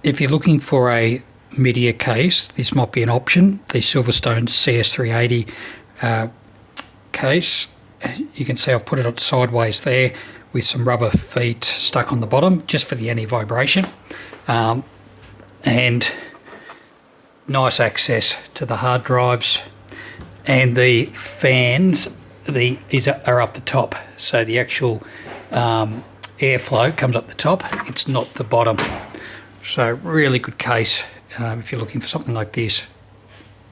if you're looking for a media case, this might be an option. The Silverstone CS380 case. You can see I've put it on sideways there with some rubber feet stuck on the bottom just for the anti-vibration, and nice access to the hard drives, and the fans are up the top, so the actual airflow comes up the top, it's not the bottom. So really good case if you're looking for something like this.